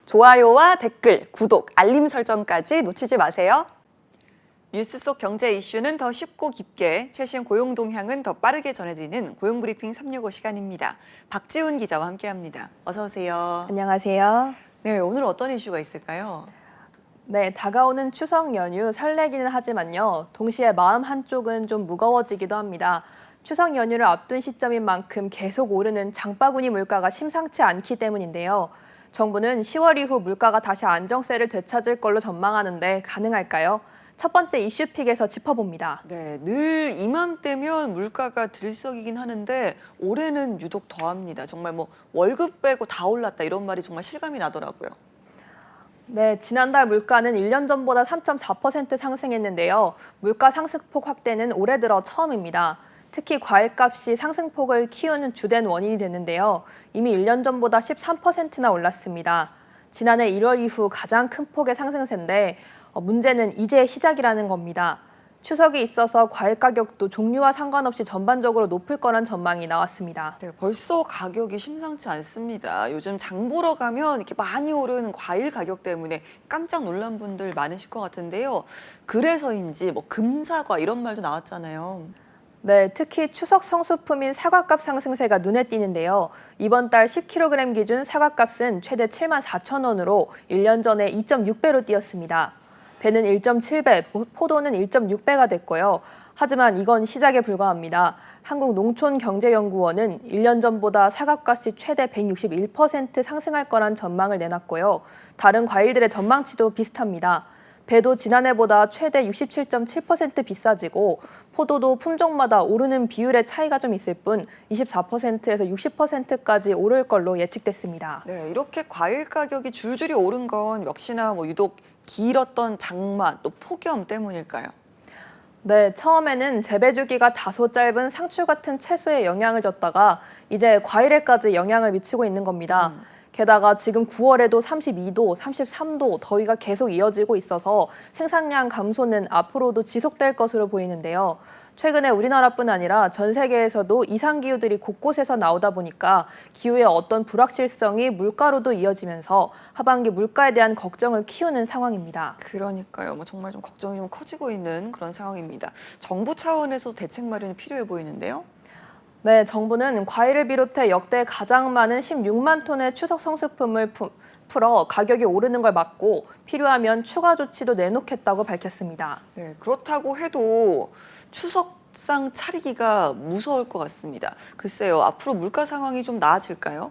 좋아요와 댓글, 구독, 알림 설정까지 놓치지 마세요. 뉴스 속 경제 이슈는 더 쉽고 깊게, 최신 고용 동향은 더 빠르게 전해드리는 고용브리핑 365 시간입니다. 박지훈 기자와 함께합니다. 어서 오세요. 안녕하세요. 네, 오늘 어떤 이슈가 있을까요? 네, 다가오는 추석 연휴 설레기는 하지만요. 동시에 마음 한쪽은 좀 무거워지기도 합니다. 추석 연휴를 앞둔 시점인 만큼 계속 오르는 장바구니 물가가 심상치 않기 때문인데요. 정부는 10월 이후 물가가 다시 안정세를 되찾을 걸로 전망하는데 가능할까요? 첫 번째 이슈픽에서 짚어봅니다. 네, 늘 이맘때면 물가가 들썩이긴 하는데 올해는 유독 더합니다. 정말 월급 빼고 다 올랐다 이런 말이 정말 실감이 나더라고요. 네, 지난달 물가는 1년 전보다 3.4% 상승했는데요. 물가 상승폭 확대는 올해 들어 처음입니다. 특히 과일값이 상승폭을 키우는 주된 원인이 됐는데요. 이미 1년 전보다 13%나 올랐습니다. 지난해 1월 이후 가장 큰 폭의 상승세인데 문제는 이제 시작이라는 겁니다. 추석이 있어서 과일 가격도 종류와 상관없이 전반적으로 높을 거란 전망이 나왔습니다. 네, 벌써 가격이 심상치 않습니다. 요즘 장 보러 가면 이렇게 많이 오르는 과일 가격 때문에 깜짝 놀란 분들 많으실 것 같은데요. 그래서인지 금사과 이런 말도 나왔잖아요. 네, 특히 추석 성수품인 사과값 상승세가 눈에 띄는데요. 이번 달 10kg 기준 사과값은 최대 74,000원으로 1년 전에 2.6배로 뛰었습니다. 배는 1.7배, 포도는 1.6배가 됐고요. 하지만 이건 시작에 불과합니다. 한국농촌경제연구원은 1년 전보다 사과값이 최대 161% 상승할 거란 전망을 내놨고요. 다른 과일들의 전망치도 비슷합니다. 배도 지난해보다 최대 67.7% 비싸지고 포도도 품종마다 오르는 비율의 차이가 좀 있을 뿐 24%에서 60%까지 오를 걸로 예측됐습니다. 네, 이렇게 과일 가격이 줄줄이 오른 건 역시나 유독 길었던 장마 또 폭염 때문일까요? 네, 처음에는 재배 주기가 다소 짧은 상추 같은 채소에 영향을 줬다가 이제 과일에까지 영향을 미치고 있는 겁니다. 게다가 지금 9월에도 32도, 33도 더위가 계속 이어지고 있어서 생산량 감소는 앞으로도 지속될 것으로 보이는데요. 최근에 우리나라뿐 아니라 전 세계에서도 이상기후들이 곳곳에서 나오다 보니까 기후의 어떤 불확실성이 물가로도 이어지면서 하반기 물가에 대한 걱정을 키우는 상황입니다. 그러니까요. 정말 좀 걱정이 좀 커지고 있는 그런 상황입니다. 정부 차원에서 대책 마련이 필요해 보이는데요. 네, 정부는 과일을 비롯해 역대 가장 많은 16만 톤의 추석 성수품을 풀어 가격이 오르는 걸 막고 필요하면 추가 조치도 내놓겠다고 밝혔습니다. 네, 그렇다고 해도 추석상 차리기가 무서울 것 같습니다. 글쎄요, 앞으로 물가 상황이 좀 나아질까요?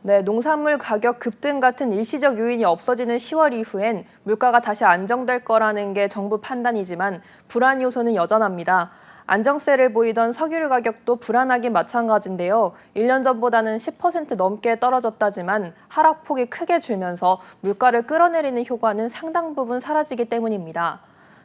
네, 농산물 가격 급등 같은 일시적 요인이 없어지는 10월 이후엔 물가가 다시 안정될 거라는 게 정부 판단이지만 불안 요소는 여전합니다. 안정세를 보이던 석유류 가격도 불안하긴 마찬가지인데요. 1년 전보다는 10% 넘게 떨어졌다지만 하락폭이 크게 줄면서 물가를 끌어내리는 효과는 상당 부분 사라지기 때문입니다.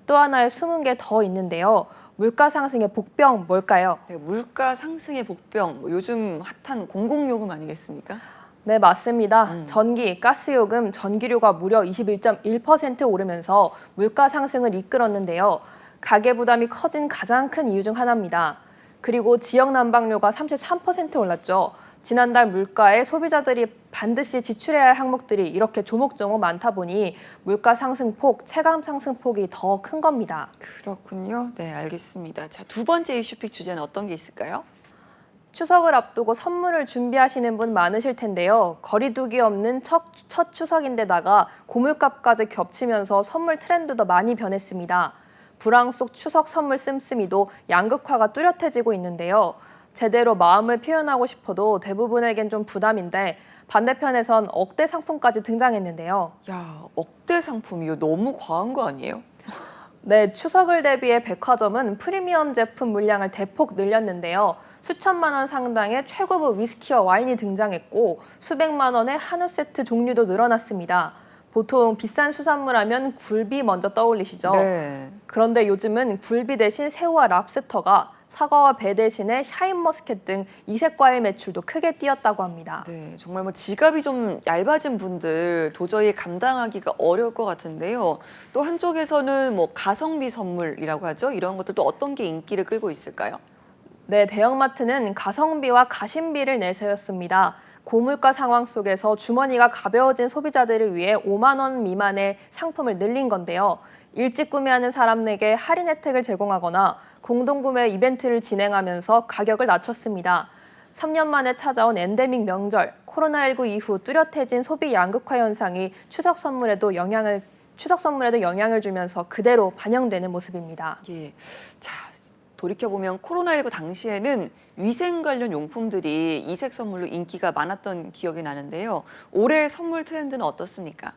또 하나의 숨은 게 더 있는데요. 물가 상승의 복병 뭘까요? 네, 물가 상승의 복병, 요즘 핫한 공공요금 아니겠습니까? 네, 맞습니다. 전기, 가스요금, 전기료가 무려 21.1% 오르면서 물가 상승을 이끌었는데요. 가계 부담이 커진 가장 큰 이유 중 하나입니다. 그리고 지역 난방료가 33% 올랐죠. 지난달 물가에 소비자들이 반드시 지출해야 할 항목들이 이렇게 조목조목 많다 보니 물가 상승폭, 체감 상승폭이 더 큰 겁니다. 그렇군요. 네, 알겠습니다. 자, 두 번째 이슈픽 주제는 어떤 게 있을까요? 추석을 앞두고 선물을 준비하시는 분 많으실 텐데요. 거리두기 없는 첫 추석인데다가 고물값까지 겹치면서 선물 트렌드도 많이 변했습니다. 불황 속 추석 선물 씀씀이도 양극화가 뚜렷해지고 있는데요. 제대로 마음을 표현하고 싶어도 대부분에겐 좀 부담인데 반대편에선 억대 상품까지 등장했는데요. 야, 억대 상품이요. 너무 과한 거 아니에요? 네, 추석을 대비해 백화점은 프리미엄 제품 물량을 대폭 늘렸는데요. 수천만 원 상당의 최고급 위스키와 와인이 등장했고 수백만 원의 한우 세트 종류도 늘어났습니다. 보통 비싼 수산물 하면 굴비 먼저 떠올리시죠? 네. 그런데 요즘은 굴비 대신 새우와 랍스터가 사과와 배 대신에 샤인머스켓 등 이색 과일 매출도 크게 뛰었다고 합니다. 네, 정말 지갑이 좀 얇아진 분들 도저히 감당하기가 어려울 것 같은데요. 또 한쪽에서는 가성비 선물이라고 하죠. 이런 것들도 어떤 게 인기를 끌고 있을까요? 네, 대형마트는 가성비와 가심비를 내세웠습니다. 고물가 상황 속에서 주머니가 가벼워진 소비자들을 위해 5만 원 미만의 상품을 늘린 건데요. 일찍 구매하는 사람에게 할인 혜택을 제공하거나 공동구매 이벤트를 진행하면서 가격을 낮췄습니다. 3년 만에 찾아온 엔데믹 명절, 코로나19 이후 뚜렷해진 소비 양극화 현상이 추석 선물에도 영향을 주면서 그대로 반영되는 모습입니다. 예. 자, 돌이켜보면 코로나19 당시에는 위생 관련 용품들이 이색 선물로 인기가 많았던 기억이 나는데요. 올해 선물 트렌드는 어떻습니까?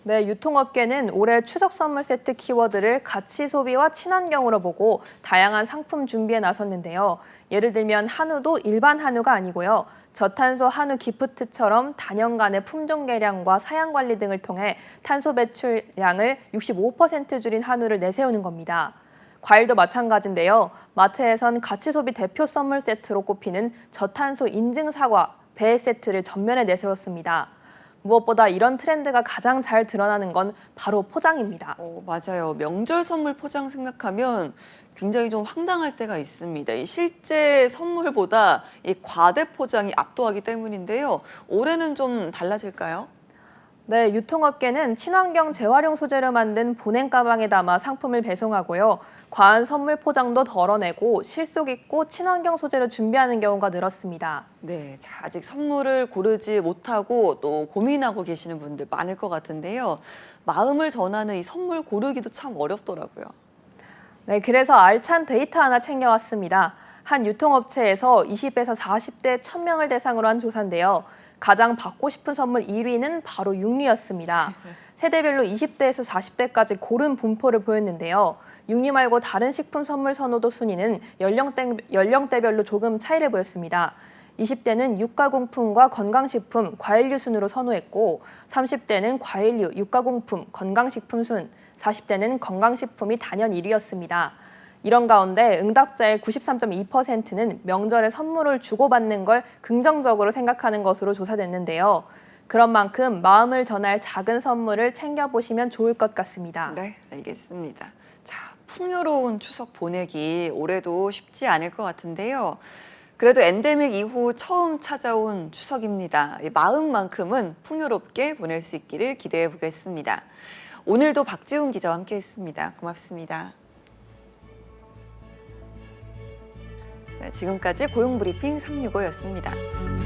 네, 유통업계는 올해 추석 선물 세트 키워드를 가치 소비와 친환경으로 보고 다양한 상품 준비에 나섰는데요. 예를 들면 한우도 일반 한우가 아니고요. 저탄소 한우 기프트처럼 단연간의 품종 개량과 사양 관리 등을 통해 탄소 배출량을 65% 줄인 한우를 내세우는 겁니다. 과일도 마찬가지인데요. 마트에선 가치 소비 대표 선물 세트로 꼽히는 저탄소 인증 사과, 배 세트를 전면에 내세웠습니다. 무엇보다 이런 트렌드가 가장 잘 드러나는 건 바로 포장입니다. 맞아요. 명절 선물 포장 생각하면 굉장히 좀 황당할 때가 있습니다. 이 실제 선물보다 이 과대 포장이 압도하기 때문인데요. 올해는 좀 달라질까요? 네, 유통업계는 친환경 재활용 소재로 만든 보냉 가방에 담아 상품을 배송하고요. 과한 선물 포장도 덜어내고 실속 있고 친환경 소재로 준비하는 경우가 늘었습니다. 네, 자, 아직 선물을 고르지 못하고 또 고민하고 계시는 분들 많을 것 같은데요. 마음을 전하는 이 선물 고르기도 참 어렵더라고요. 네, 그래서 알찬 데이터 하나 챙겨왔습니다. 한 유통업체에서 20에서 40대 1000명을 대상으로 한 조사인데요. 가장 받고 싶은 선물 1위는 바로 육류였습니다. 세대별로 20대에서 40대까지 고른 분포를 보였는데요. 육류 말고 다른 식품 선물 선호도 순위는 연령대별로 조금 차이를 보였습니다. 20대는 육가공품과 건강식품, 과일류 순으로 선호했고 30대는 과일류, 육가공품, 건강식품 순, 40대는 건강식품이 단연 1위였습니다. 이런 가운데 응답자의 93.2%는 명절에 선물을 주고받는 걸 긍정적으로 생각하는 것으로 조사됐는데요. 그런 만큼 마음을 전할 작은 선물을 챙겨보시면 좋을 것 같습니다. 네, 알겠습니다. 자, 풍요로운 추석 보내기 올해도 쉽지 않을 것 같은데요. 그래도 엔데믹 이후 처음 찾아온 추석입니다. 이 마음만큼은 풍요롭게 보낼 수 있기를 기대해 보겠습니다. 오늘도 박지훈 기자와 함께했습니다. 고맙습니다. 네, 지금까지 고용브리핑 365였습니다.